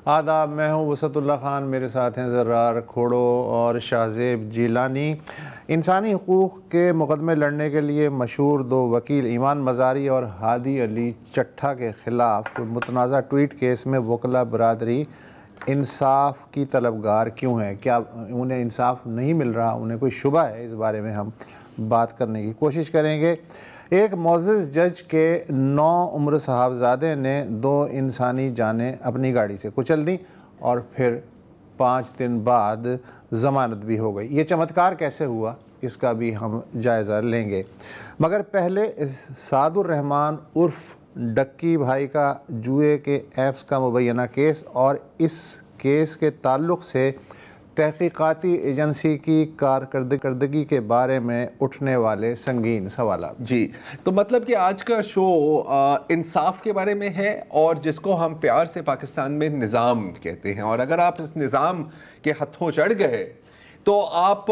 आदाब, मैं हूँ वसतुल्लाह ख़ान, मेरे साथ हैं ज़र्रार खोड़ो और शाहज़ेब जिलानी। इंसानी हकूक़ के मुक़दमे लड़ने के लिए मशहूर दो वकील ईमान मज़ारी और हादी अली चट्ठा के ख़िलाफ़ मुतनाज़ा ट्वीट केस में वकला बरादरी इंसाफ की तलबगार क्यों है? क्या उन्हें इंसाफ नहीं मिल रहा? उन्हें कोई शुबा है? इस बारे में हम बात करने की कोशिश करेंगे। एक मोअज़्ज़ज़ जज के 9 उम्र साहबजादे ने 2 इंसानी जानें अपनी गाड़ी से कुचल दी और फिर 5 दिन बाद ज़मानत भी हो गई। ये चमत्कार कैसे हुआ, इसका भी हम जायज़ा लेंगे। मगर पहले सादुर रहमान उर्फ़ डक्की भाई का जुए के ऐप्स का मुबैना केस और इस केस के ताल्लुक़ से तहक़ीक़ाती एजेंसी की कारकर्दगी के बारे में उठने वाले संगीन सवाल। जी, तो मतलब कि आज का शो इंसाफ के बारे में है और जिसको हम प्यार से पाकिस्तान में निज़ाम कहते हैं। और अगर आप इस निज़ाम के हथों चढ़ गए तो आप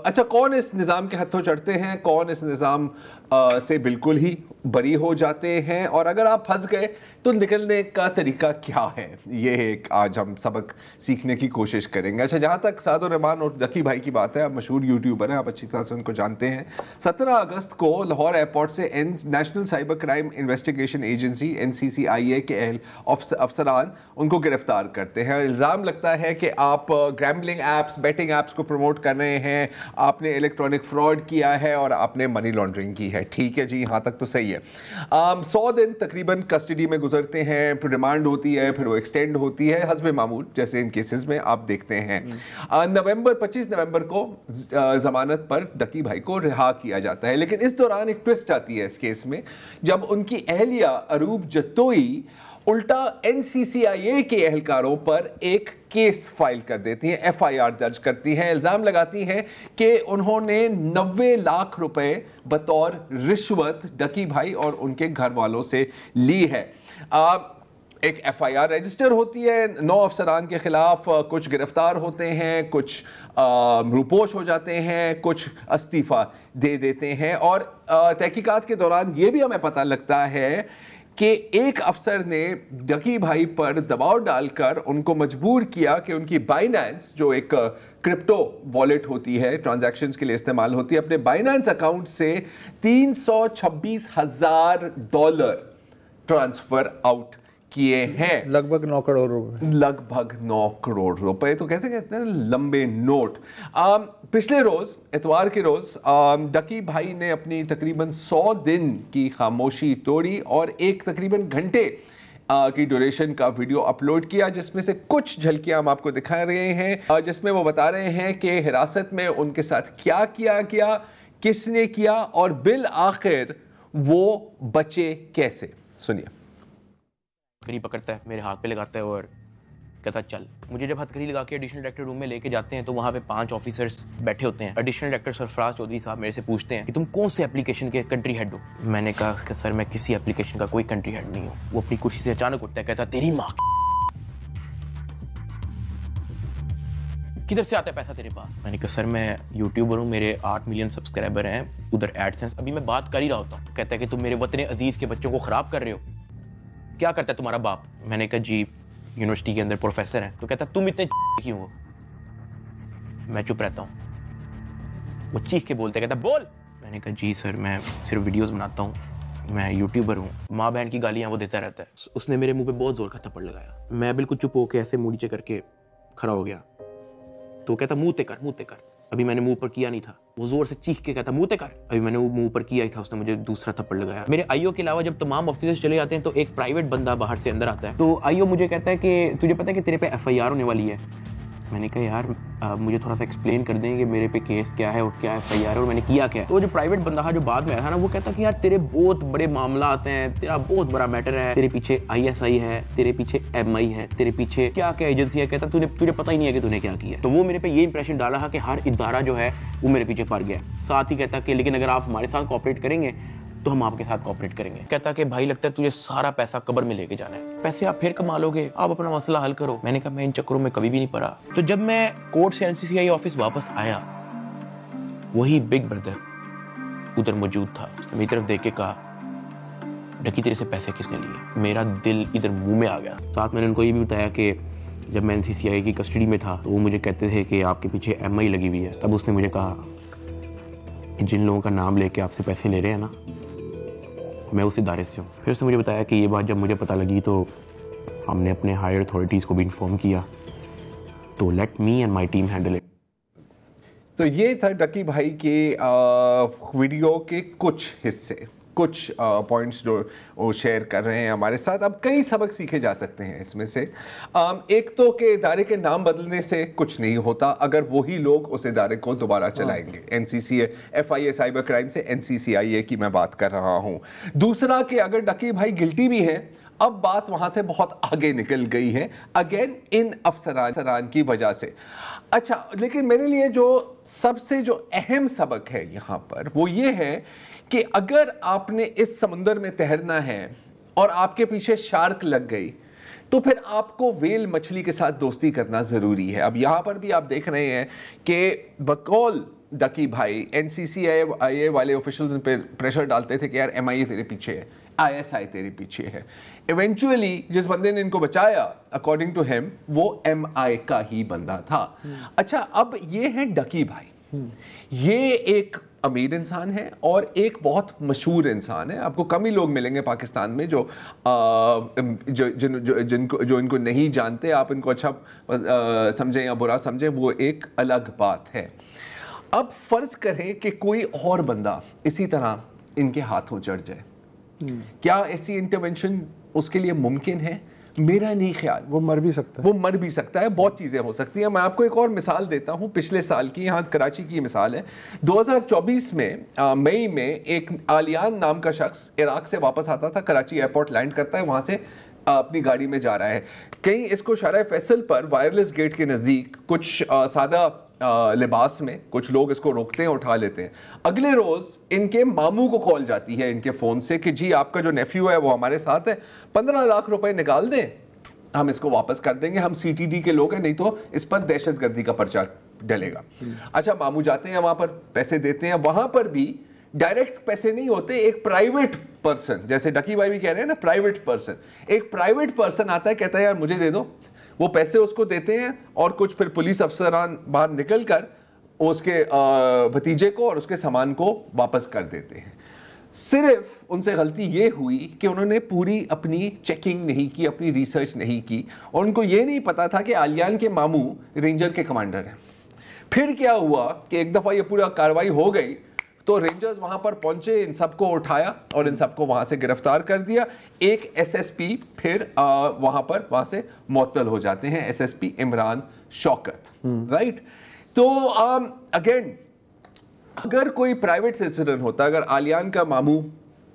अच्छा, कौन इस निज़ाम के हथों चढ़ते हैं, कौन इस निज़ाम से बिल्कुल ही बरी हो जाते हैं, और अगर आप फंस गए तो निकलने का तरीका क्या है, ये एक आज हम सबक सीखने की कोशिश करेंगे। अच्छा, जहाँ तक सादुर रहमान और डक्की भाई की बात है, आप मशहूर यूट्यूबर हैं, आप अच्छी तरह से उनको जानते हैं। 17 अगस्त को लाहौर एयरपोर्ट से national cyber crime investigation agency NCCIA के अफसरान उनको गिरफ्तार करते हैं। इल्ज़ाम लगता है कि आप गैम्बलिंग ऐप्स, बेटिंग ऐप्स को प्रमोट कर रहे हैं, आपने इलेक्ट्रॉनिक फ्रॉड किया है और आपने मनी लॉन्ड्रिंग की है। ठीक है जी, यहाँ तक तो सही है। 100 दिन तकरीबन कस्टडी में गुजरते हैं, फिर रिमांड होती है, फिर वो एक्सटेंड होती है हस्बे मामूल, जैसे इन केसेस में आप देखते हैं। 25 नवंबर को जमानत पर डक्की भाई को रिहा किया जाता है। लेकिन इस दौरान एक ट्विस्ट आती है इस केस में, जब उनकी अहलिया अरूब जत्तोई उल्टा NCCIA के एहलकारों पर एक केस फाइल कर देती हैं, FIR दर्ज करती हैं। इल्ज़ाम लगाती हैं कि उन्होंने 90 लाख रुपए बतौर रिश्वत डक्की भाई और उनके घर वालों से ली है। एक FIR रजिस्टर होती है 9 अफसरान के खिलाफ, कुछ गिरफ्तार होते हैं, कुछ रूपोश हो जाते हैं, कुछ इस्तीफ़ा दे देते हैं। और तहकीकात के दौरान ये भी हमें पता लगता है कि एक अफसर ने डक्की भाई पर दबाव डालकर उनको मजबूर किया कि उनकी बाइनेंस, जो एक क्रिप्टो वॉलेट होती है, ट्रांजैक्शंस के लिए इस्तेमाल होती है, अपने बाइनेंस अकाउंट से $326,000 ट्रांसफर आउट किए हैं। लगभग 9 करोड़ रुपए। लगभग 9 करोड़ रुपए, तो कैसे कहते हैं लंबे नोट। पिछले रोज इतवार के रोज डक्की भाई ने अपनी तकरीबन 100 दिन की खामोशी तोड़ी और एक तकरीबन घंटे की ड्यूरेशन का वीडियो अपलोड किया, जिसमें से कुछ झलकियां हम आपको दिखा रहे हैं, जिसमें वो बता रहे हैं कि हिरासत में उनके साथ क्या किया गया, किसने किया और बिल आखिर वो बचे कैसे। सुनिए। हथकड़ी पकड़ता है, मेरे हाथ पे लगाता है और कहता है चल। मुझे जब हथकड़ी लगा के एडिशनल डायरेक्टर रूम में लेके जाते हैं तो वहाँ पे 5 ऑफिसर्स बैठे होते हैं। एडिशनल डायरेक्टर सरफराज चौधरी साहब मेरे से पूछते हैं कि तुम कौन से एप्लीकेशन के कंट्री हेड हो। मैंने कहा कि सर मैं किसी एप्लीकेशन का कोई कंट्री हेड नहीं हूँ। वो अपनी कुर्सी से अचानक उठता है, कहता तेरी माँ किधर से आता है पैसा तेरे पास। मैंने कहा सर मैं यूट्यूबर हूँ, मेरे 8 मिलियन सब्सक्राइबर हैं, उधर एडसेंस अभी मैं बात कर ही रहा होता हूँ। कहता है कि तुम मेरे वतन अजीज के बच्चों को खराब कर रहे हो, क्या करता है तुम्हारा बाप। मैंने कहा जी यूनिवर्सिटी के अंदर प्रोफेसर है। तो कहता तुम इतने क्यों हो। मैं चुप रहता हूँ। वो चीख के बोलते, कहता बोल। मैंने कहा जी सर मैं सिर्फ वीडियोस बनाता हूँ, मैं यूट्यूबर हूँ। माँ बहन की गालियाँ वो देता रहता है। उसने मेरे मुंह पे बहुत जोर का थप्पड़ लगाया। मैं बिल्कुल चुप होकर ऐसे मुँह नीचे करके खड़ा हो गया। तो कहता मुँह ते कर, मुँह ते कर। अभी मैंने मुंह पर किया नहीं था। वो जोर से चीख के कहता मुंह ते कर। अभी मैंने वो मुंह पर किया ही था, उसने मुझे दूसरा थप्पड़ लगाया। मेरे आईओ के अलावा जब तमाम ऑफिसर्स चले जाते हैं तो एक प्राइवेट बंदा बाहर से अंदर आता है। तो आईओ मुझे कहता है कि तुझे पता है कि तेरे पे FIR होने वाली है। मैंने कहा यार मुझे थोड़ा सा एक्सप्लेन कर दें कि मेरे पे केस क्या है और क्या FIR है और मैंने किया क्या है। तो जो प्राइवेट बंदा है जो बाद में आया था ना, वो कहता कि यार तेरे बहुत बड़े मामला आते हैं, तेरा बहुत बड़ा मैटर है, तेरे पीछे ISI है, तेरे पीछे MI है, तेरे पीछे क्या क्या एजेंसी है। कहता तुझे पता ही नहीं है कि तूने क्या किया। तो वो मेरे पे ये इंप्रेशन डाला कि हर इदारा जो है वो मेरे पीछे पड़ गया। साथ ही कहता कि लेकिन अगर आप हमारे साथ कोऑपरेट करेंगे तो हम आपके साथ कोऑपरेट करेंगे। कहता कि भाई लगता है तुझे सारा पैसा कब्र में लेके जाना है, पैसे आप फिर कमा लोगे, आप अपना मसला हल करो। मैंने कहा मैं इन चक्करों में कभी भी नहीं पड़ा। तो जब मैं कोर्ट से NCCI ऑफिस वापस आया, वही बिग ब्रदर उधर मौजूद था। उसने मेरी तरफ देख के कहा डक्की तेरे से पैसे किसने लिए। मेरा दिल इधर मुंह में आ गया। साथ मैंने उनको ये भी बताया कि जब मैं NCCI की कस्टडी में था तो वो मुझे कहते थे कि आपके पीछे MI लगी हुई है। तब उसने मुझे कहा कि जिन लोगों का नाम लेके आपसे पैसे ले रहे हैं ना, मैं उस इदारे से हूँ। फिर उसने मुझे बताया कि ये बात जब मुझे पता लगी तो हमने अपने हायर अथॉरिटीज़ को भी इन्फॉर्म किया, तो let me and my team handle it. तो ये था डकी भाई के वीडियो के कुछ हिस्से, कुछ पॉइंट्स जो वो शेयर कर रहे हैं हमारे साथ। अब कई सबक सीखे जा सकते हैं इसमें से। एक तो कि इदारे के नाम बदलने से कुछ नहीं होता अगर वही लोग उस इदारे को दोबारा चलाएंगे। NCCA FIA साइबर क्राइम से NCCIA की मैं बात कर रहा हूँ। दूसरा कि अगर डकी भाई गिल्टी भी हैं, अब बात वहां से बहुत आगे निकल गई है, अगेन इन अफसरान की वजह से। अच्छा, लेकिन मेरे लिए जो सबसे जो अहम सबक है यहाँ पर वो ये है कि अगर आपने इस समुंदर में तैरना है और आपके पीछे शार्क लग गई तो फिर आपको वेल मछली के साथ दोस्ती करना जरूरी है। अब यहां पर भी आप देख रहे हैं कि बकौल डकी भाई NCCIA वाले ऑफिशियल्स पे प्रेशर डालते थे कि यार MIA तेरे पीछे है, ISI तेरे पीछे है। इवेंचुअली जिस बंदे ने इनको बचाया अकॉर्डिंग टू हिम वो MI का ही बंदा था। अच्छा, अब ये है डकी भाई, ये एक अमीर इंसान है और एक बहुत मशहूर इंसान है। आपको कम ही लोग मिलेंगे पाकिस्तान में जो जिनको इनको नहीं जानते। आप इनको अच्छा समझें या बुरा समझें वो एक अलग बात है। अब फर्ज करें कि कोई और बंदा इसी तरह इनके हाथों चढ़ जाए, क्या ऐसी इंटरवेंशन उसके लिए मुमकिन है? मेरा नहीं ख्याल। वो मर भी सकता है, वो मर भी सकता है, बहुत चीज़ें हो सकती हैं। मैं आपको एक और मिसाल देता हूं पिछले साल की, यहाँ कराची की मिसाल है। 2024 में मई में एक आलियान नाम का शख्स इराक से वापस आता था, कराची एयरपोर्ट लैंड करता है, वहाँ से अपनी गाड़ी में जा रहा है। कहीं इसको शारा फैसल पर वायरलेस गेट के नज़दीक कुछ सादा लिबास में कुछ लोग इसको रोकते हैं, उठा लेते हैं। अगले रोज इनके मामू को कॉल जाती है इनके फोन से कि जी आपका जो नेफ्यू है वो हमारे साथ है, 15 लाख रुपए निकाल दें, हम इसको वापस कर देंगे, हम CTD के लोग हैं, नहीं तो इस पर दहशतगर्दी का पर्चा डलेगा। अच्छा, मामू जाते हैं वहां पर, पैसे देते हैं। वहां पर भी डायरेक्ट पैसे नहीं होते, एक प्राइवेट पर्सन, जैसे डकी भाई भी कह रहे हैं ना, प्राइवेट पर्सन, एक प्राइवेट पर्सन आता है, कहता है यार मुझे दे दो, वो पैसे उसको देते हैं और कुछ फिर पुलिस अफसरान बाहर निकल कर उसके भतीजे को और उसके सामान को वापस कर देते हैं। सिर्फ उनसे गलती ये हुई कि उन्होंने पूरी अपनी चेकिंग नहीं की, अपनी रिसर्च नहीं की, और उनको ये नहीं पता था कि आलियान के मामू रेंजर के कमांडर हैं। फिर क्या हुआ कि एक दफ़ा ये पूरा कार्रवाई हो गई तो रेंजर्स वहां पर पहुंचे, इन सबको उठाया और इन सबको वहां से गिरफ्तार कर दिया। एक SSP फिर वहां से मुअत्तल हो जाते हैं, SSP इमरान शौकत, राइट। तो अगेन अगर कोई प्राइवेट सिटीजन होता, अगर आलियान का मामू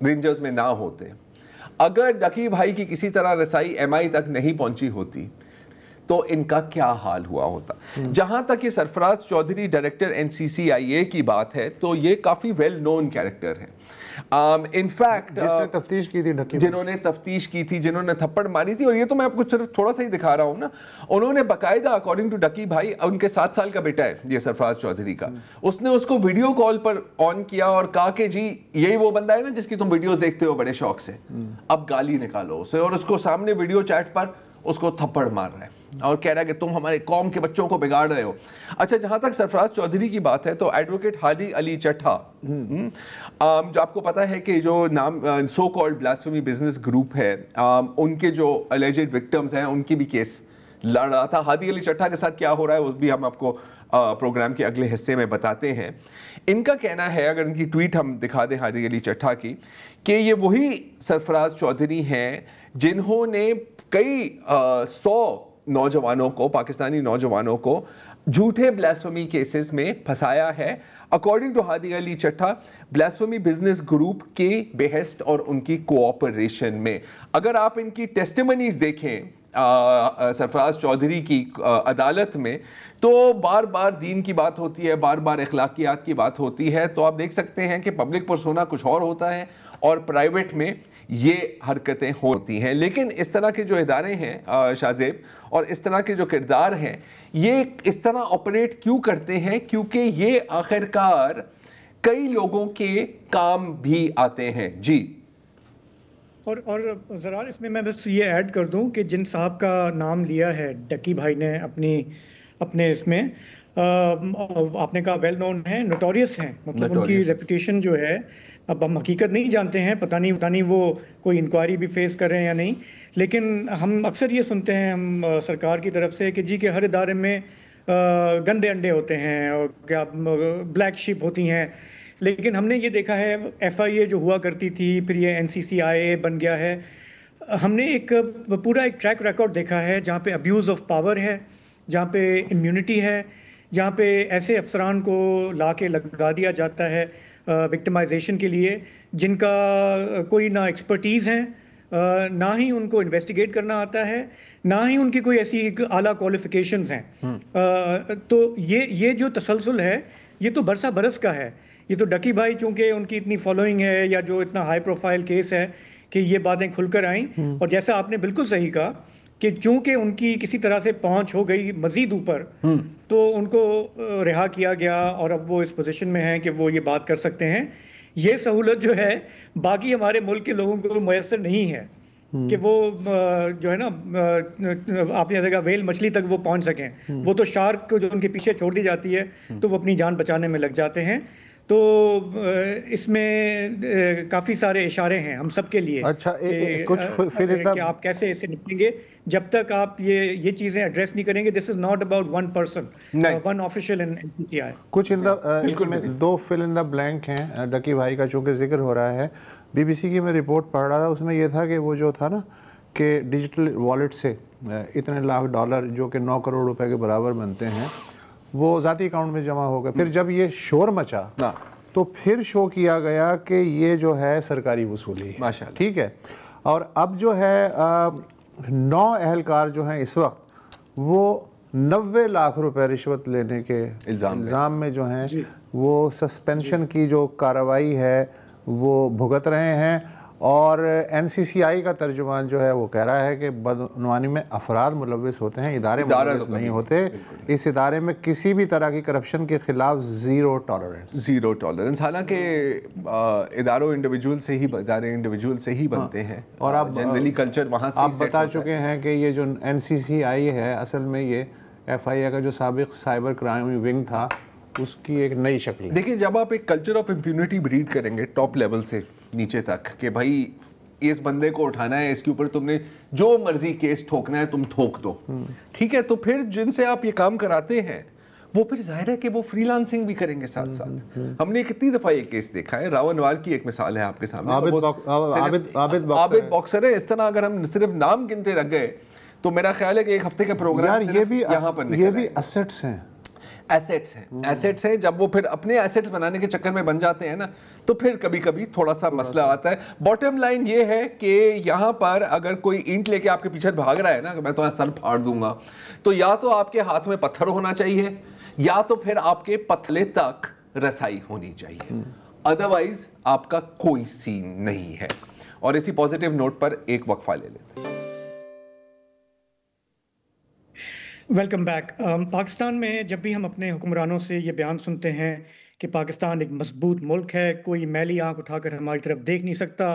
रेंजर्स में ना होते, अगर डकी भाई की किसी तरह रसाई MI तक नहीं पहुंची होती तो इनका क्या हाल हुआ होता। जहां तक ये सरफराज चौधरी डायरेक्टर NCCIA की बात है तो ये काफी वेल नोन कैरेक्टर है। इनफैक्ट जिसने तफ्तीश की थी डकी, जिन्होंने तफ्तीश की थी, जिन्होंने थप्पड़ मारी थी, और ये तो मैं आपको सिर्फ थोड़ा सा ही दिखा रहा हूं ना, उन्होंने बाकायदा अकॉर्डिंग टू डकी भाई, उनके 7 साल का बेटा है ये सरफराज चौधरी का, उसने उसको वीडियो कॉल पर ऑन किया और कहा कि जी यही वो बंदा है ना जिसकी तुम वीडियोस देखते हो बड़े शौक से, अब गाली निकालो उसे, और उसको सामने वीडियो चैट पर उसको थप्पड़ मार रहा है और कह रहा है कि तुम हमारे कौम के बच्चों को बिगाड़ रहे हो। अच्छा, जहां तक सरफराज चौधरी की बात है तो एडवोकेट हादी अली चट्टा, जो आपको पता है कि जो नाम so called blasphemy business group है, उनके जो अलेजेड विक्टिम्स हैं उनकी भी केस लड़ रहा था। हादी अली चट्टा के साथ क्या हो रहा है वो भी हम आपको प्रोग्राम के अगले हिस्से में बताते हैं। इनका कहना है, अगर इनकी ट्वीट हम दिखा दें हादी अली चट्टा की, कि ये वही सरफराज चौधरी हैं जिन्होंने कई 100 नौजवानों को, पाकिस्तानी नौजवानों को झूठे ब्लास्फेमी केसेस में फंसाया है। अकॉर्डिंग टू हादी अली चट्टा, ब्लास्फेमी बिजनेस ग्रुप के बेहेस्ट और उनकी कोऑपरेशन में। अगर आप इनकी टेस्टिमनीज देखें सरफराज चौधरी की अदालत में, तो बार बार दीन की बात होती है, बार बार अखलाकियात की बात होती है। तो आप देख सकते हैं कि पब्लिक पर्सोना कुछ और होता है और प्राइवेट में ये हरकतें होती हैं। लेकिन इस तरह के जो इदारे हैं शाहजेब, और इस तरह के जो किरदार हैं, ये इस तरह ऑपरेट क्यों करते हैं? क्योंकि ये आखिरकार कई लोगों के काम भी आते हैं। जी और ज़रा इसमें मैं बस ये ऐड कर दूं कि जिन साहब का नाम लिया है डकी भाई ने अपने इसमें आपने कहा वेल नोन है, नोटोरियस हैं, मतलब उनकी Notorious। रेपुटेशन जो है, अब हम हकीकत नहीं जानते हैं, पता नहीं वो कोई इंक्वायरी भी फेस कर रहे हैं या नहीं, लेकिन हम अक्सर ये सुनते हैं हम सरकार की तरफ से कि जी के हर इदारे में गंदे अंडे होते हैं और क्या ब्लैक शिप होती हैं। लेकिन हमने ये देखा है FIA जो हुआ करती थी, फिर ये NCCIA बन गया है, हमने एक पूरा एक ट्रैक रिकॉर्ड देखा है जहाँ पे अब्यूज़ ऑफ पावर है, जहाँ पे इम्यूनिटी है, जहाँ पे ऐसे अफसरान को ला के लगा दिया जाता है विक्टिमाइजेशन के लिए जिनका कोई ना एक्सपर्टीज़ है, ना ही उनको इन्वेस्टिगेट करना आता है, ना ही उनकी कोई ऐसी आला क्वालिफिकेशंस हैं। तो ये जो तसलसल है ये तो बरसा बरस का है। ये तो डकी भाई चूंकि उनकी इतनी फॉलोइंग है या जो इतना हाई प्रोफाइल केस है कि ये बातें खुलकर आईं, और जैसा आपने बिल्कुल सही कहा कि चूंकि उनकी किसी तरह से पहुंच हो गई मजीद ऊपर, तो उनको रिहा किया गया और अब वो इस पोजीशन में हैं कि वो ये बात कर सकते हैं। ये सहूलत जो है बाकी हमारे मुल्क के लोगों को मैसर नहीं है कि वो जो है ना आपने जगह वेल मछली तक वो पहुंच सकें। वो तो शार्क को जो उनके पीछे छोड़ दी जाती है तो वो अपनी जान बचाने में लग जाते हैं। तो इसमें काफ़ी सारे इशारे हैं हम सब के लिए। अच्छा, कुछ फिर कि आप कैसे इससे निपटेंगे जब तक आप ये चीज़ें एड्रेस नहीं करेंगे। This is not about one person, one official in NCCI। कुछ इसमें दो फिल इन द ब्लैंक हैं। डकी भाई का चूँकि जिक्र हो रहा है, BBC की मैं रिपोर्ट पढ़ रहा था, उसमें यह था कि वो जो था ना कि डिजिटल वॉलेट से इतने लाख डॉलर जो कि 9 करोड़ रुपए के बराबर बनते हैं वो ज़ाती अकाउंट में जमा हो गए। फिर जब ये शोर मचा तो फिर शो किया गया कि ये जो है सरकारी वसूली है, ठीक है। और अब जो है 9 अहलकार जो हैं इस वक्त वो 90 लाख रुपए रिश्वत लेने के इल्ज़ाम में जो हैं वो सस्पेंशन की जो कार्रवाई है वो भुगत रहे हैं। और NCCI का तर्जुमान जो है वो कह रहा है कि बदनवानी में अफराद मुलविस होते हैं, इदारे मुलविस नहीं होते। इस इदारे में किसी भी तरह की करप्शन के खिलाफ ज़ीरो टॉलरेंस। हालांकि इदारे इंडिविजुअल से ही बनते हैं और आप जनरली कल्चर वहाँ से आप बता चुके हैं कि ये जो NCCI है असल में ये FIA का जो साबिक साइबर क्राइम विंग था उसकी एक नई शक्ल है। देखिए, जब आप एक कल्चर ऑफ इम्प्यूनिटी ब्रीड करेंगे टॉप लेवल से नीचे तक कि भाई इस बंदे को उठाना है, इसके ऊपर तुमने जो मर्जी केस ठोकना है तुम ठोक दो, ठीक है, तो फिर जिनसे आप ये काम कराते हैं वो फिर जाहिर है कि वो फ्रीलांसिंग भी करेंगे साथ साथ। हमने कितनी दफा ये केस देखा है। रावणवाल की एक मिसाल है आपके सामने, आबिद बॉक्सर है। इस तरह अगर हम सिर्फ नाम गिनते रह गए तो मेरा ख्याल है कि एक हफ्ते का प्रोग्राम ये भी एसेट्स हैं। जब वो फिर अपने एसेट्स बनाने के चक्कर में बन जाते हैं ना, तो फिर कभी कभी थोड़ा सा मसला आता है। बॉटम लाइन ये है कि यहाँ पर अगर कोई ईंट लेके आपके पीछे भाग रहा है ना, मैं तो सर फाड़ दूंगा, तो या तो आपके हाथ में पत्थर होना चाहिए या तो फिर आपके पतले तक रसाई होनी चाहिए, अदरवाइज आपका कोई सीन नहीं है। और इसी पॉजिटिव नोट पर एक वक्फा ले लेते हैं। Welcome back. पाकिस्तान में जब भी हम अपने हुक्मरानों से ये बयान सुनते हैं कि पाकिस्तान एक मजबूत मुल्क है, कोई मैली आंख उठाकर हमारी तरफ देख नहीं सकता,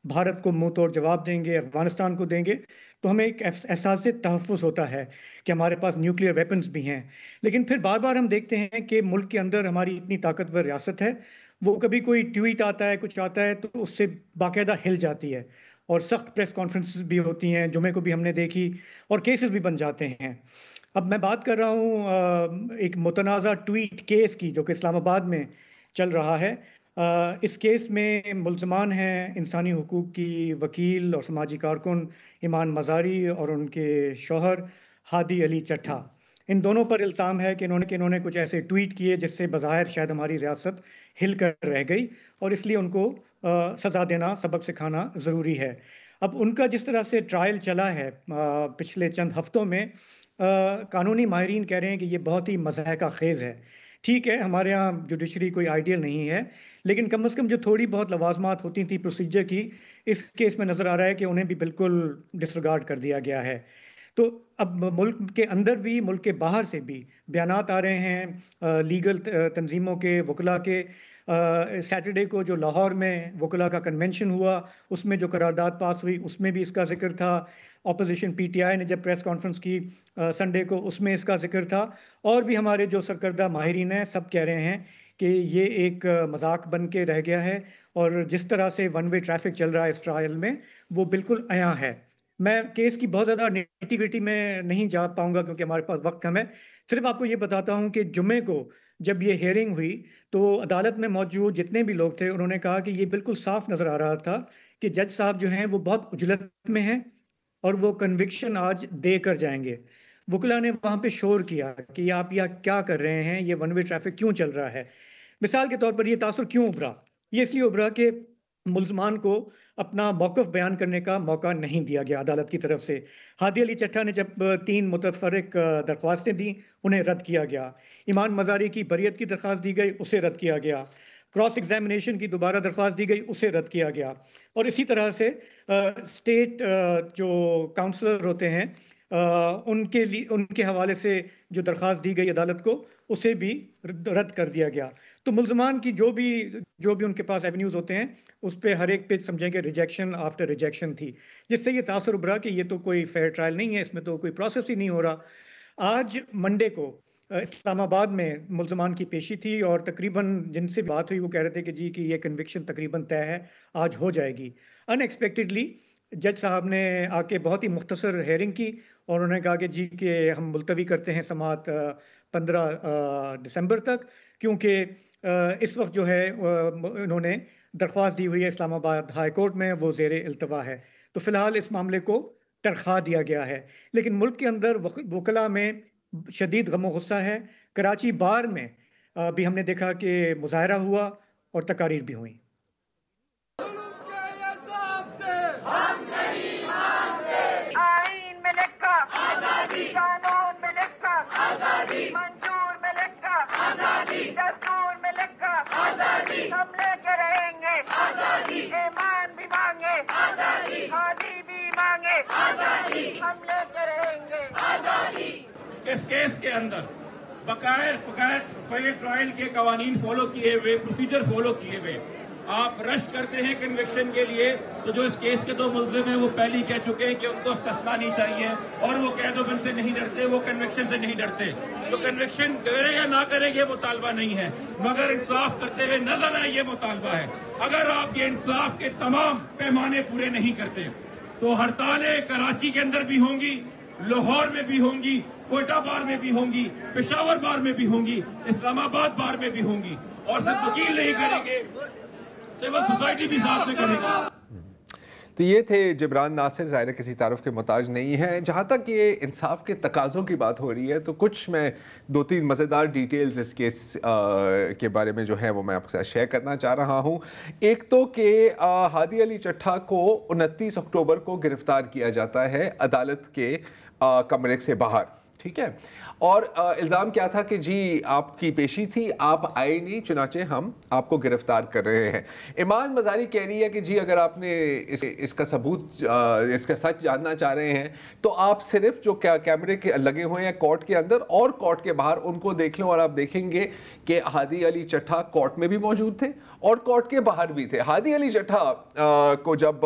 भारत को मुंह तोड़ जवाब देंगे, अफगानिस्तान को देंगे, तो हमें एक एहसास तहफ़्फ़ुज़ होता है कि हमारे पास न्यूक्लियर वेपन्स भी हैं। लेकिन फिर बार बार हम देखते हैं कि मुल्क के अंदर हमारी इतनी ताकतवर रियासत है, वो कभी कोई ट्वीट आता है, कुछ आता है, तो उससे बाकायदा हिल जाती है और सख्त प्रेस कॉन्फ्रेंसेस भी होती हैं, जुमे को भी हमने देखी, और केसेस भी बन जाते हैं। अब मैं बात कर रहा हूँ एक मुतनाज़ा ट्वीट केस की जो कि इस्लामाबाद में चल रहा है। इस केस में मुल्ज़मान हैं इंसानी हुकूक की वकील और समाजी कारकुन ईमान मज़ारी और उनके शौहर हादी अली चट्ठा। इन दोनों पर इल्ज़ाम है कि इन्होंने कुछ ऐसे ट्वीट किए जिससे बज़ाहिर शायद हमारी रियासत हिल कर रह गई और इसलिए उनको सज़ा देना, सबक सिखाना ज़रूरी है। अब उनका जिस तरह से ट्रायल चला है पिछले चंद हफ्तों में, कानूनी माहिरीन कह रहे हैं कि ये बहुत ही मज़हका खेज़ है। ठीक है, हमारे यहाँ जुडिशरी कोई आइडियल नहीं है, लेकिन कम से कम जो थोड़ी बहुत लवाजमात होती थी प्रोसीजर की, इस केस में नज़र आ रहा है कि उन्हें भी बिल्कुल डिसरिगार्ड कर दिया गया है। तो अब मुल्क के अंदर भी मुल्क के बाहर से भी बयानात आ रहे हैं लीगल तंजीमों के, वकला के। सैटरडे को जो लाहौर में वकला का कन्वेंशन हुआ, उसमें जो करारदाद पास हुई, उसमें भी इसका जिक्र था। ऑपोजिशन पीटीआई ने जब प्रेस कॉन्फ्रेंस की संडे को, उसमें इसका जिक्र था। और भी हमारे जो सरकर्दा माहिरीन हैं सब कह रहे हैं कि ये एक मजाक बन के रह गया है, और जिस तरह से वन वे ट्रैफिक चल रहा है इस ट्रायल में, वो बिल्कुल अया है। मैं केस की बहुत ज़्यादा निटी-ग्रिटी में नहीं जा पाऊंगा क्योंकि हमारे पास वक्त कम है। सिर्फ आपको ये बताता हूँ कि जुम्मे को जब ये हियरिंग हुई तो अदालत में मौजूद जितने भी लोग थे उन्होंने कहा कि ये बिल्कुल साफ नज़र आ रहा था कि जज साहब जो हैं वो बहुत उजलत में हैं और वो कन्विक्शन आज दे कर जाएंगे। वकला ने वहाँ पे शोर किया कि आप यह क्या कर रहे हैं, ये वन वे ट्रैफिक क्यों चल रहा है। मिसाल के तौर पर ये तासुर क्यों उभरा? ये इसलिए उभरा कि मुल्ज़मान को अपना मौक़िफ़ बयान करने का मौका नहीं दिया गया अदालत की तरफ से। हादी अली चट्टा ने जब 3 मुतफ़र्रिक़ दरख्वास्तें दी, उन्हें रद्द किया गया। ईमान मज़ारी की बरियत की दरख्वास्त दी गई, उसे रद्द किया गया। क्रॉस एग्जामिनेशन की दोबारा दरख्वास्त दी गई, उसे रद्द किया गया। और इसी तरह से स्टेट जो काउंसलर होते हैं उनके लिए, उनके हवाले से जो दरख्वास्त दी गई अदालत को, उसे भी रद्द कर दिया गया। तो मुल्ज़मान की जो भी उनके पास एवेन्यूज़ होते हैं, उस पर हर एक पे समझेंगे रिजेक्शन आफ्टर रिजेक्शन थी, जिससे ये तासुर उभरा कि ये तो कोई फेयर ट्रायल नहीं है, इसमें तो कोई प्रोसेस ही नहीं हो रहा। आज मंडे को इस्लामाबाद में मुल्ज़मान की पेशी थी और तकरीबन जिनसे बात हुई वो कह रहे थे कि जी कि ये कन्विक्शन तकरीबन तय है, आज हो जाएगी। अनएक्सपेक्टेडली जज साहब ने आके बहुत ही मुख्तसर हेयरिंग की और उन्होंने कहा कि जी कि हम मुलतवी करते हैं समाअत 15 दिसंबर तक, क्योंकि इस वक्त जो है उन्होंने दरख्वास्त दी हुई है इस्लामाबाद हाई कोर्ट में, वो ज़ेर इल्तवा है। तो फ़िलहाल इस मामले को तरखा दिया गया है। लेकिन मुल्क के अंदर वकला में शदीद गम गुस्सा है। कराची बार में भी हमने देखा कि मुजाहरा हुआ और तकारीर भी हुई। कानून में लिखा आजादी, मंजूर में लिखा आजादी, दस्तूर में लिखा आजादी, हम लेके रहेंगे आजादी, ईमान भी मांगे आजादी, हादी भी मांगे आजादी, हम लेके रहेंगे आजादी। इस केस के अंदर बकायदा फेयर ट्रायल के कवानीन फॉलो किए हुए, प्रोसीजर फॉलो किए हुए आप रश करते हैं कन्विक्शन के लिए, तो जो इस केस के 2 मुल्ज़िम हैं वो पहले ही कह चुके हैं कि उनको इस्तिस्ना नहीं चाहिए और वो कैद वबंद से नहीं डरते, वो कन्विक्शन से नहीं डरते। तो कन्विक्शन करे या ना करे ये मुतालबा नहीं है, मगर इंसाफ करते हुए नजर आए ये मुतालबा है। अगर आप ये इंसाफ के तमाम पैमाने पूरे नहीं करते तो हड़तालें कराची के अंदर भी होंगी, लाहौर में भी होंगी, कोयटा बार में भी होंगी, पेशावर बार में भी होंगी, इस्लामाबाद बार में भी होंगी। और सिर्फ वकील नहीं करेंगे, सिविल सोसाइटी भी साथ में करेगा। तो ये थे जिब्रान नासिर, ज़ाहिर किसी तारुफ के मोहताज नहीं है। जहाँ तक ये इंसाफ के तकाज़ों की बात हो रही है तो कुछ मैं 2-3 मज़ेदार डिटेल्स इस केस के बारे में जो है वो मैं आपके साथ शेयर करना चाह रहा हूँ। एक तो कि हादी अली चट्टा को 29 अक्टूबर को गिरफ़्तार किया जाता है अदालत के कमरे से बाहर, ठीक है। और इल्ज़ाम क्या था कि जी आपकी पेशी थी, आप आए नहीं, चुनाचे हम आपको गिरफ्तार कर रहे हैं। ईमान मज़ारी कह रही है कि जी अगर आपने इसका सबूत, इसका सच जानना चाह रहे हैं तो आप सिर्फ जो कैमरे के लगे हुए हैं कोर्ट के अंदर और कोर्ट के बाहर, उनको देख लो और आप देखेंगे कि हादी अली चट्टा कोर्ट में भी मौजूद थे और कोर्ट के बाहर भी थे। हादी अली चट्टा को जब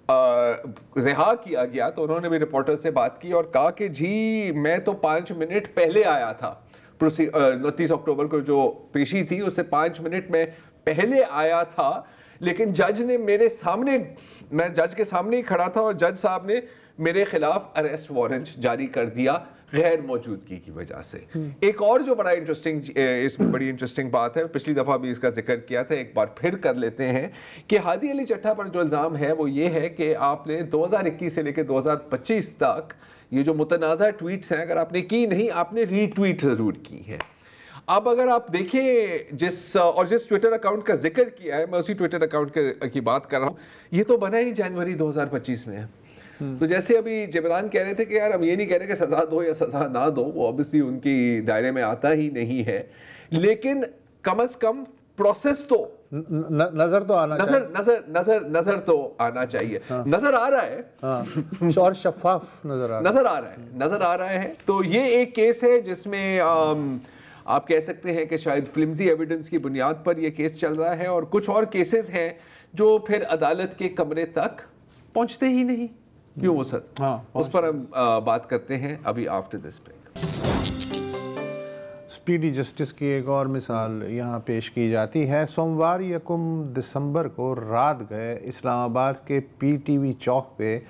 रिहा किया गया तो उन्होंने भी रिपोर्टर से बात की और कहा कि जी मैं तो 5 मिनट पहले आया था, 29 अक्टूबर को जो पेशी थी उससे 5 मिनट में पहले आया था, लेकिन जज ने मेरे सामने, मैं जज के सामने ही खड़ा था और जज साहब ने मेरे खिलाफ अरेस्ट वारंट जारी कर दिया गैर मौजूदगी की वजह से। एक और जो बड़ा इंटरेस्टिंग, इसमें बड़ी इंटरेस्टिंग बात है, पिछली दफ़ा भी इसका जिक्र किया था, एक बार फिर कर लेते हैं कि हादी अली चट्टा पर जो इल्ज़ाम है वो ये है कि आपने 2021 से लेकर 2025 तक ये जो मुतनाज़ा ट्वीट्स हैं, अगर आपने की नहीं, आपने रीट्वीट ज़रूर की हैं। अब अगर आप देखें जिस ट्विटर अकाउंट का जिक्र किया है, मैं उसी ट्विटर अकाउंट की बात कर रहा हूँ, ये तो बना ही जनवरी 2025 में है। तो जैसे अभी जिब्रान कह रहे थे कि यार हम ये नहीं कह रहे कि सज़ा दो या सज़ा ना दो, वो ऑब्वियसली उनकी दायरे में आता ही नहीं है, लेकिन कम अज़ कम प्रोसेस तो नजर तो आना नजर तो आना चाहिए। नजर आ रहा है और शफाफ नजर आ रहा है। तो ये एक केस है जिसमें आप कह सकते हैं कि शायद फ्लिम्सी एविडेंस की बुनियाद पर ये केस चल रहा है, और कुछ और केसेस हैं जो फिर अदालत के कमरे तक पहुंचते ही नहीं। क्यों वो सर? उस पर हम बात करते हैं अभी after this break. Speedy justice की एक और मिसाल यहाँ पेश की जाती है। सोमवार 1 दिसंबर को रात गए इस्लामाबाद के पीटीवी चौक पे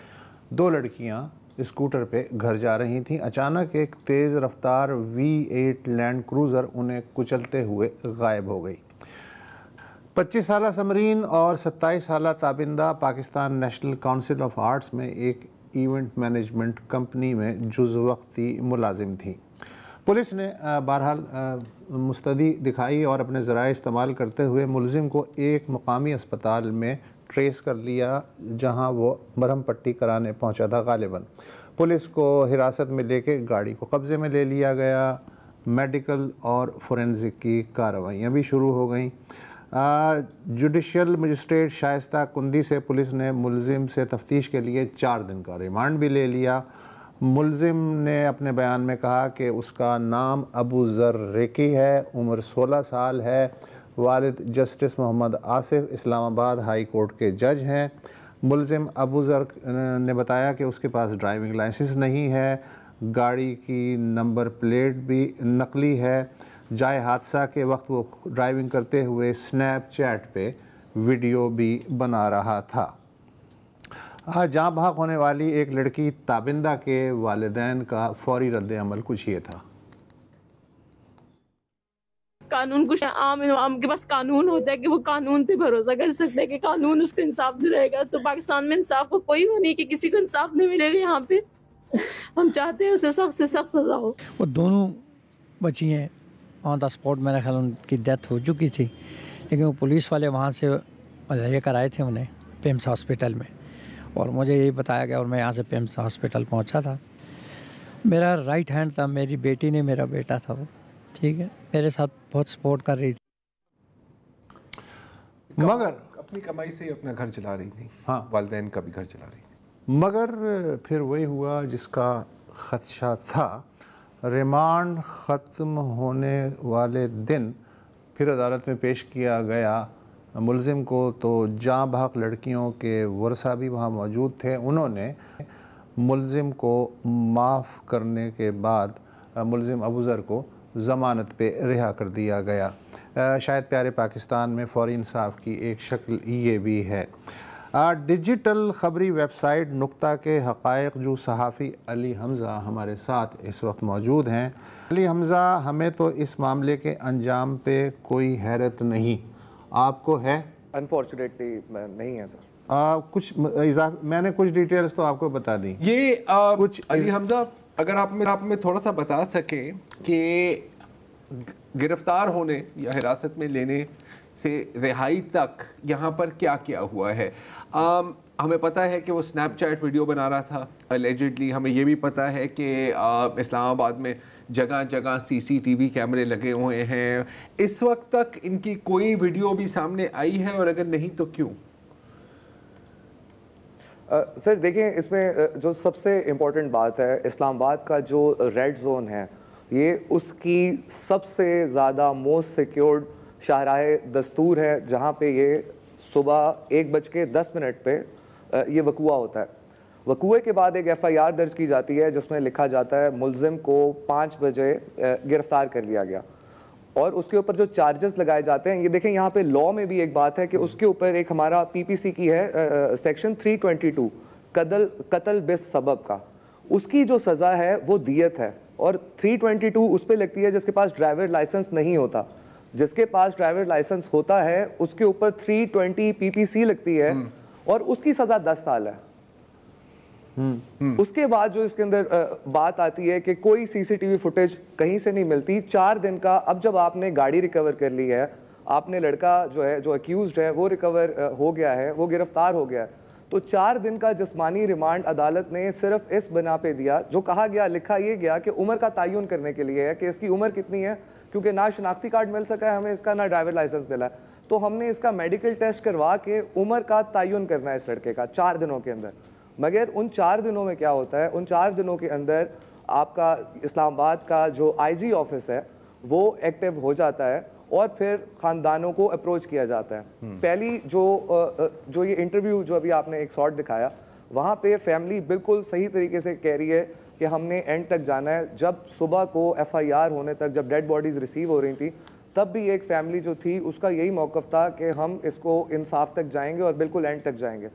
2 लड़कियाँ स्कूटर पे घर जा रही थीं। अचानक एक तेज़ रफ्तार V8 लैंड क्रूज़र उन्हें कुचलते हुए गायब हो गई। 25 साला समरीन और 27 साला Tabinda Pakistan national council of arts में एक इवेंट मैनेजमेंट कंपनी में जुज़वक्ती मुलाजिम थी। पुलिस ने बहरहाल मुस्तदी दिखाई और अपने ज़राए इस्तेमाल करते हुए मुलजिम को एक मुकामी अस्पताल में ट्रेस कर लिया, जहां वो मरहम पट्टी कराने पहुंचा था गालिबन। पुलिस को हिरासत में लेके गाड़ी को कब्ज़े में ले लिया गया। मेडिकल और फोरेंसिक की कार्रवाइयाँ भी शुरू हो गई। जुडिशल मजिस्ट्रेट शाइस्ता कुंदी से पुलिस ने मुलजिम से तफ्तीश के लिए 4 दिन का रिमांड भी ले लिया। मुलजिम ने अपने बयान में कहा कि उसका नाम अबू ज़र रेकी है, उम्र 16 साल है, वालिद justice Mohammad Asif Islamabad high court के जज हैं। मुलजिम अबू ज़र ने बताया कि उसके पास ड्राइविंग लाइसेंस नहीं है, गाड़ी की नंबर प्लेट भी नकली है। जाए हादसा के वक्त वो ड्राइविंग करते हुए स्नैपचैट पे वीडियो भी बना रहा था। जहाँ भाग होने वाली एक लड़की ताबिंदा के वालिदैन का फौरी रद्द अमल कुछ ये था। कानून कुछ आम के पास कानून होता है कि वो कानून पे भरोसा कर सकते हैं कि कानून उसको इंसाफ दिलाएगा। तो पाकिस्तान में इंसाफ को कोई वो नहीं कि किसी को इंसाफ नहीं मिलेगा। यहाँ पे हम चाहते हैं उसे सख्त से सख्त सजा हो। वो दोनों बची हैं ऑन द स्पॉट, मेरा ख्याल उनकी डेथ हो चुकी थी, लेकिन वो पुलिस वाले वहाँ से लेकर आए थे उन्हें पेम्स हॉस्पिटल में, और मुझे यही बताया गया और मैं यहाँ से पेम्स हॉस्पिटल पहुँचा था। मेरा राइट हैंड था, मेरी बेटी ने मेरा बेटा था वो, ठीक है, मेरे साथ बहुत सपोर्ट कर रही थी। मगर अपनी कमाई से अपना घर चला रही थी। हाँ, वालिदैन का भी घर चला रही थी। मगर फिर वही हुआ जिसका खदशा था। रिमांड ख़त्म होने वाले दिन फिर अदालत में पेश किया गया मुलजिम को, तो जाँ भाग लड़कियों के वर्सा भी वहाँ मौजूद थे। उन्होंने मुलजिम को माफ़ करने के बाद मुलजिम अबू ज़र को ज़मानत पे रिहा कर दिया गया। शायद प्यारे पाकिस्तान में फ़ौरी इंसाफ की एक शक्ल ये भी है। डिजिटल ख़बरी वेबसाइट नुक्ता के हक़ाइक़ जो सहाफ़ी अली हमज़ा हमारे साथ इस वक्त मौजूद हैं। अली हमज़ा, हमें तो इस मामले के अंजाम पे कोई हैरत नहीं, आपको है? अनफॉर्चुनेटली नहीं है सर। कुछ मैंने कुछ डिटेल्स तो आपको बता दी। ये कुछ अली हमज़ा, अगर आप में थोड़ा सा बता सकें कि गिरफ्तार होने या हिरासत में लेने से रिहाई तक यहाँ पर क्या क्या हुआ है। हमें पता है कि वो स्नैपचैट वीडियो बना रहा था अलेजिडली। हमें ये भी पता है कि इस्लामाबाद में जगह जगह CCTV कैमरे लगे हुए हैं। इस वक्त तक इनकी कोई वीडियो भी सामने आई है, और अगर नहीं तो क्यों? सर देखिए, इसमें जो सबसे इम्पोर्टेंट बात है, इस्लामाबाद का जो रेड जोन है, ये उसकी सबसे ज़्यादा मोस्ट सिक्योर्ड शाहराहे दस्तूर है, जहाँ पे ये सुबह 1:10 पे ये वकूआ होता है। वकूए के बाद एक FIR दर्ज की जाती है जिसमें लिखा जाता है मुलजिम को 5 बजे गिरफ्तार कर लिया गया, और उसके ऊपर जो चार्जेस लगाए जाते हैं, ये देखें यहाँ पे लॉ में भी एक बात है कि उसके ऊपर एक हमारा PPC की है सेक्शन 322 कत्ल बिस सबब का, उसकी जो सज़ा है वो दियत है, और 322 उस पर लगती है जिसके पास ड्राइवर लाइसेंस नहीं होता। जिसके पास ड्राइवर लाइसेंस होता है उसके ऊपर 320 PPC लगती है, और उसकी सज़ा 10 साल है। उसके बाद जो इसके अंदर बात आती है कि कोई CCTV फुटेज कहीं से नहीं मिलती। 4 दिन का, अब जब आपने गाड़ी रिकवर कर ली है, आपने लड़का जो है, जो अक्यूज्ड है, वो रिकवर हो गया है, वो गिरफ्तार हो गया है, तो 4 दिन का जिस्मानी रिमांड अदालत ने सिर्फ इस बना पे दिया, जो कहा गया, लिखा ये गया कि उम्र का तयन करने के लिए है कि इसकी उम्र कितनी है, क्योंकि ना शनाख्ती कार्ड मिल सका है हमें इसका, ना ड्राइवर लाइसेंस मिला है। तो हमने इसका मेडिकल टेस्ट करवा के उम्र का तयन करना है इस लड़के का 4 दिनों के अंदर। मगर उन 4 दिनों में क्या होता है, उन 4 दिनों के अंदर आपका इस्लामाबाद का जो IG ऑफिस है वो एक्टिव हो जाता है और फिर ख़ानदानों को अप्रोच किया जाता है। पहली जो ये इंटरव्यू जो अभी आपने एक शॉट दिखाया, वहाँ पे फैमिली बिल्कुल सही तरीके से कह रही है कि हमने एंड तक जाना है। जब सुबह को FIR होने तक, जब डेड बॉडीज़ रिसीव हो रही थी, तब भी एक फैमिली जो थी उसका यही मौक़िफ़ था कि हम इसको इंसाफ तक जाएंगे और बिल्कुल एंड तक जाएंगे।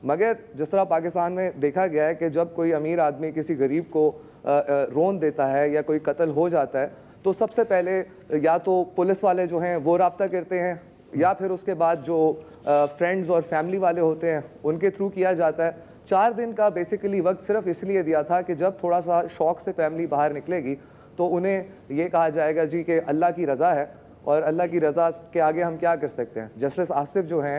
मगर जिस तरह पाकिस्तान में देखा गया है कि जब कोई अमीर आदमी किसी गरीब को रोन देता है या कोई कत्ल हो जाता है, तो सबसे पहले या तो पुलिस वाले जो हैं वो रब्ता करते हैं, या फिर उसके बाद जो फ्रेंड्स और फैमिली वाले होते हैं उनके थ्रू किया जाता है। 4 दिन का बेसिकली वक्त सिर्फ इसलिए दिया था कि जब थोड़ा सा शौक से फैमिली बाहर निकलेगी तो उन्हें ये कहा जाएगा जी कि अल्लाह की रज़ा है और अल्लाह की रज़ा के आगे हम क्या कर सकते हैं। जस्टिस आसिफ जो हैं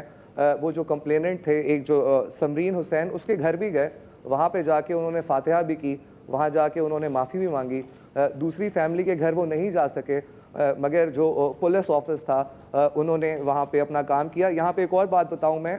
वो जो कंप्लेनेंट थे, एक जो समरीन हुसैन, उसके घर भी गए, वहाँ पे जाके उन्होंने फातिहा भी की, वहाँ जाके उन्होंने माफ़ी भी मांगी। दूसरी फैमिली के घर वो नहीं जा सके, मगर जो पुलिस ऑफिस था उन्होंने वहाँ पे अपना काम किया। यहाँ पे एक और बात बताऊँ मैं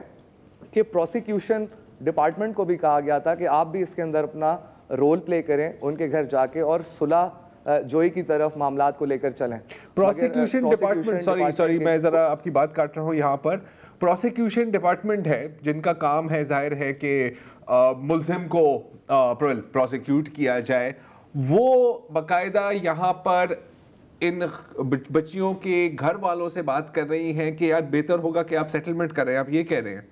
कि प्रोसिक्यूशन डिपार्टमेंट को भी कहा गया था कि आप भी इसके अंदर अपना रोल प्ले करें, उनके घर जाके और सुलह जोई की तरफ मामलात को लेकर चलें। प्रोसिक्यूशन डिपार्टमेंट, सॉरी मैं ज़रा आपकी बात काट रहा हूँ यहाँ पर। प्रोसिक्यूशन डिपार्टमेंट है जिनका काम है, जाहिर है कि मुल्जिम को प्रोसिक्यूट किया जाए, वो बाकायदा यहाँ पर इन बच्चियों के घर वालों से बात कर रही हैं कि यार बेहतर होगा कि आप सेटलमेंट करें, आप ये कह रहे हैं?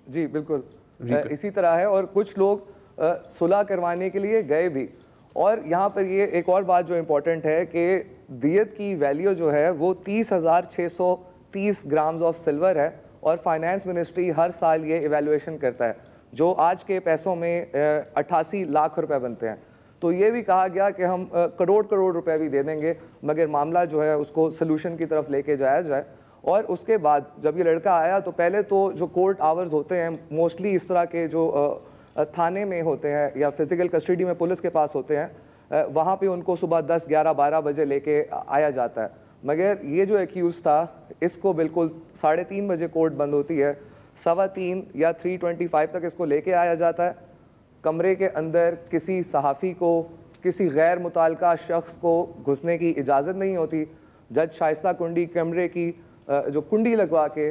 जी बिल्कुल इसी तरह है। और कुछ लोग सुलह करवाने के लिए गए भी। और यहाँ पर ये एक और बात जो इम्पोर्टेंट है कि दियत की वैल्यू जो है वो 30,630 ग्राम्स ऑफ सिल्वर है और फाइनेंस मिनिस्ट्री हर साल ये इवेलुएशन करता है, जो आज के पैसों में 88 लाख रुपए बनते हैं। तो ये भी कहा गया कि हम करोड़ रुपए भी दे देंगे, मगर मामला जो है उसको सलूशन की तरफ लेके जाया जाए। और उसके बाद जब ये लड़का आया तो पहले तो जो कोर्ट आवर्स होते हैं मोस्टली इस तरह के जो थाने में होते हैं या फिज़िकल कस्टडी में पुलिस के पास होते हैं, वहाँ पे उनको सुबह 10, 11, 12 बजे लेके आया जाता है। मगर ये जो एक्यूज़ था इसको बिल्कुल 3:30 बजे कोर्ट बंद होती है, 3:15 या 3:25 तक इसको लेके आया जाता है। कमरे के अंदर किसी सहाफ़ी को, किसी गैर मुताल्लिका शख्स को घुसने की इजाज़त नहीं होती। जज शाइस्ता कुंडी कमरे की जो कुंडी लगवा के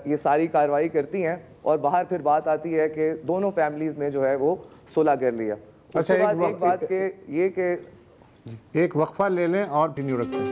ये सारी कार्रवाई करती हैं और बाहर फिर बात आती है कि दोनों फैमिलीज़ ने जो है वो सुलह कर लिया। अच्छा, एक बात के ये कि एक वक्फा ले लें और कंटिन्यू रखते हैं।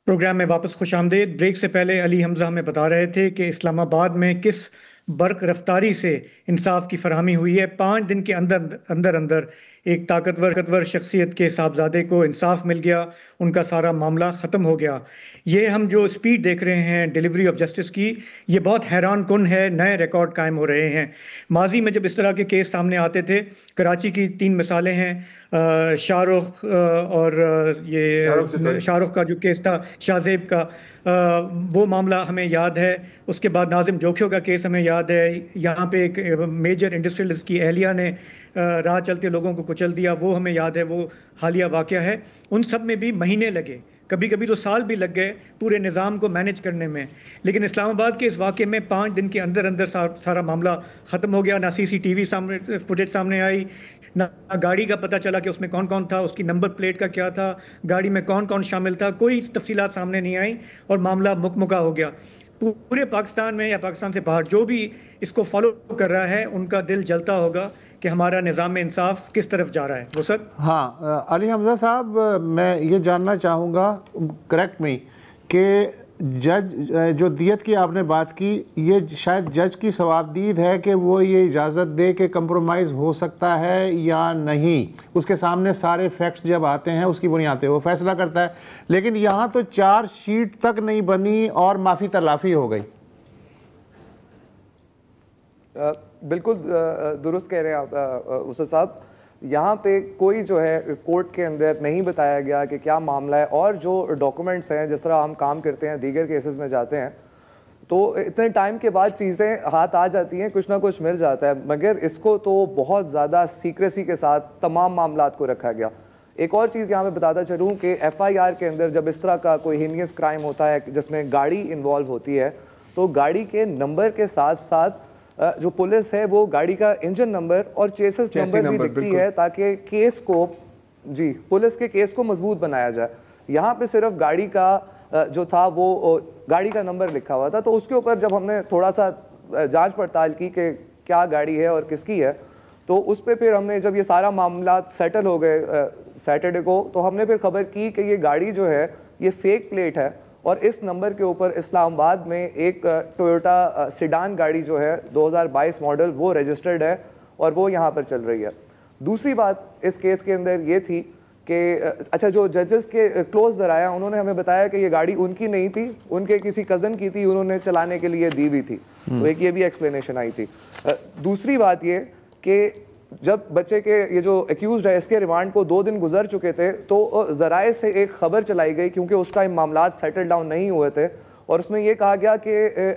प्रोग्राम में वापस खुशामदीद। ब्रेक से पहले अली हमजा हमें बता रहे थे कि इस्लामाबाद में किस बर्क रफ्तारी से इंसाफ की फरहमी हुई है। 5 दिन के अंदर एक ताकतवर शख्सियत के साहबजादे को इंसाफ मिल गया, उनका सारा मामला ख़त्म हो गया। ये हम जो स्पीड देख रहे हैं डिलीवरी ऑफ जस्टिस की, ये बहुत हैरान कुन है। नए रिकॉर्ड कायम हो रहे हैं। माजी में जब इस तरह के केस सामने आते थे, कराची की 3 मिसालें हैं, शाहरुख और ये शाहरुख का जो केस था शाहजेब का, वो मामला हमें याद है। उसके बाद नाजिम जोखियों का केस हमें याद है। यहाँ पे एक मेजर इंडस्ट्रियलिस्ट की अहलिया ने राह चलते लोगों को कुचल दिया, वो हमें याद है, वो हालिया वाक़या है। उन सब में भी महीने लगे, कभी कभी तो साल भी लग गए पूरे निज़ाम को मैनेज करने में। लेकिन इस्लामाबाद के इस वाक़े में 5 दिन के अंदर सारा मामला ख़त्म हो गया। ना CCTV फुटेज सामने आई, ना गाड़ी का पता चला कि उसमें कौन कौन था, उसकी नंबर प्लेट का क्या था, गाड़ी में कौन कौन शामिल था, कोई तफसीलात सामने नहीं आई और मामला मुकम्मल हो गया। पूरे पाकिस्तान में या पाकिस्तान से बाहर जो भी इसको फॉलो कर रहा है, उनका दिल जलता होगा कि हमारा निज़ाम इंसाफ किस तरफ जा रहा है। वो सर हाँ, अली हमजा साहब, मैं ये जानना चाहूँगा, करेक्ट मी, कि जज जो दियत की आपने बात की, ये शायद जज की सवाबदीद है कि वो ये इजाज़त दे कि कंप्रोमाइज़ हो सकता है या नहीं। उसके सामने सारे फैक्ट्स जब आते हैं उसकी बुनियाद पे वो फैसला करता है। लेकिन यहाँ तो चार्जशीट तक नहीं बनी और माफ़ी तलाफ़ी हो गई। बिल्कुल दुरुस्त कह रहे हैं आप उस्ताद साहब। यहाँ पे कोई जो है कोर्ट के अंदर नहीं बताया गया कि क्या मामला है। और जो डॉक्यूमेंट्स हैं, जिस तरह हम काम करते हैं दीगर केसेस में जाते हैं तो इतने टाइम के बाद चीज़ें हाथ आ जाती हैं, कुछ ना कुछ मिल जाता है, मगर इसको तो बहुत ज़्यादा सीक्रेसी के साथ तमाम मामलात को रखा गया। एक और चीज़ यहाँ पे बताता चलूँ कि FIR के अंदर जब इस तरह का कोई हीनियस क्राइम होता है जिसमें गाड़ी इन्वॉल्व होती है, तो गाड़ी के नंबर के साथ साथ जो पुलिस है वो गाड़ी का इंजन नंबर और चेसिस नंबर भी लिखती है ताकि केस को, जी, पुलिस के केस को मजबूत बनाया जाए। यहाँ पे सिर्फ गाड़ी का जो था वो गाड़ी का नंबर लिखा हुआ था, तो उसके ऊपर जब हमने थोड़ा सा जांच पड़ताल की कि क्या गाड़ी है और किसकी है, तो उस पर फिर हमने जब ये सारा मामला सेटल हो गए सैटरडे को, तो हमने फिर खबर की कि ये गाड़ी जो है ये फेक प्लेट है और इस नंबर के ऊपर इस्लामाबाद में एक टोयोटा सिडान गाड़ी जो है 2022 मॉडल वो रजिस्टर्ड है और वो यहाँ पर चल रही है। दूसरी बात इस केस के अंदर ये थी कि अच्छा, जो जजेस के क्लोज दराया उन्होंने हमें बताया कि ये गाड़ी उनकी नहीं थी, उनके किसी कज़न की थी, उन्होंने चलाने के लिए दी भी थी। तो एक ये भी एक्सप्लेनेशन आई थी। दूसरी बात ये कि जब बच्चे के ये जो एक्यूज्ड है इसके रिमांड को 2 दिन गुजर चुके थे, तो ज़राए से एक खबर चलाई गई क्योंकि उस टाइम मामलात सेटल डाउन नहीं हुए थे, और उसमें यह कहा गया कि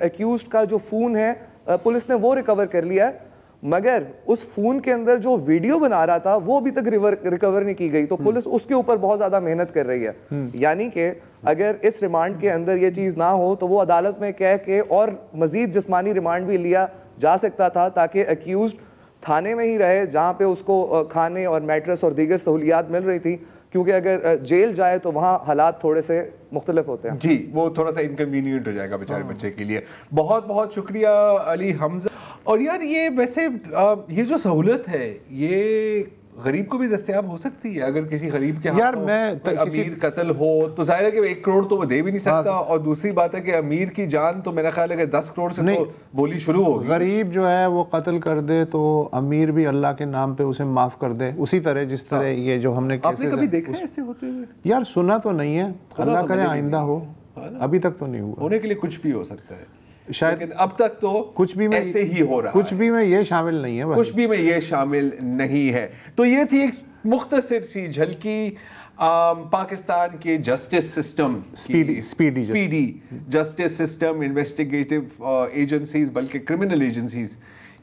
एक्यूज्ड का जो फ़ोन है पुलिस ने वो रिकवर कर लिया है, मगर उस फ़ोन के अंदर जो वीडियो बना रहा था वो अभी तक रिकवर नहीं की गई। तो पुलिस उसके ऊपर बहुत ज़्यादा मेहनत कर रही है। यानी कि अगर इस रिमांड के अंदर ये चीज़ ना हो तो वो अदालत में कह के और मज़ीद जिस्मानी रिमांड भी लिया जा सकता था ताकि एक्यूज्ड थाने में ही रहे जहाँ पे उसको खाने और मैट्रेस और दीगर सहूलियात मिल रही थी, क्योंकि अगर जेल जाए तो वहाँ हालात थोड़े से मुख्तलिफ होते हैं। जी, वो थोड़ा सा इनकन्वीनियंट हो जाएगा बेचारे बच्चे के लिए। बहुत बहुत शुक्रिया अली हमजा। और यार ये वैसे ये जो सहूलत है ये गरीब को भी दस्तयाब हो सकती है अगर किसी गरीब के यार मैं अमीर कत्ल हो तो जाहिर है कि 1 करोड़ तो वो दे भी नहीं सकता, और दूसरी बात है कि अमीर की जान तो मेरा ख्याल है कि 10 करोड़ से तो बोली शुरू होगी। गरीब जो है वो कत्ल कर दे तो अमीर भी अल्लाह के नाम पे उसे माफ कर दे, उसी तरह जिस तरह ये जो हमने आपने कभी देखा है ऐसे होते हुए? यार सुना तो नहीं है, अल्लाह करे आइंदा हो, अभी तक तो नहीं हुआ। होने के लिए कुछ भी हो सकता है शायद, लेकिन अब तक तो कुछ भी में ऐसे ही हो रहा है। कुछ भी में ये शामिल नहीं है, कुछ भी में ये शामिल नहीं है। तो ये थी एक मुख्तसर सी झलकी पाकिस्तान के justice system, speedy justice system, investigative agencies बल्कि क्रिमिनल एजेंसीज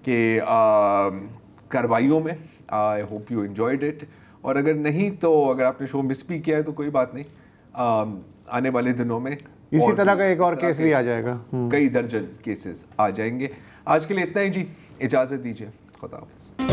के कार्रवाइयों में। I hope you enjoyed it, और अगर नहीं तो अगर आपने शो मिस भी किया है तो कोई बात नहीं, आने वाले दिनों में इसी तरह का एक और केस भी आ जाएगा, कई दर्जन केसेस आ जाएंगे। आज के लिए इतना ही जी, इजाज़त दीजिए, खुदा हाफ़िज़।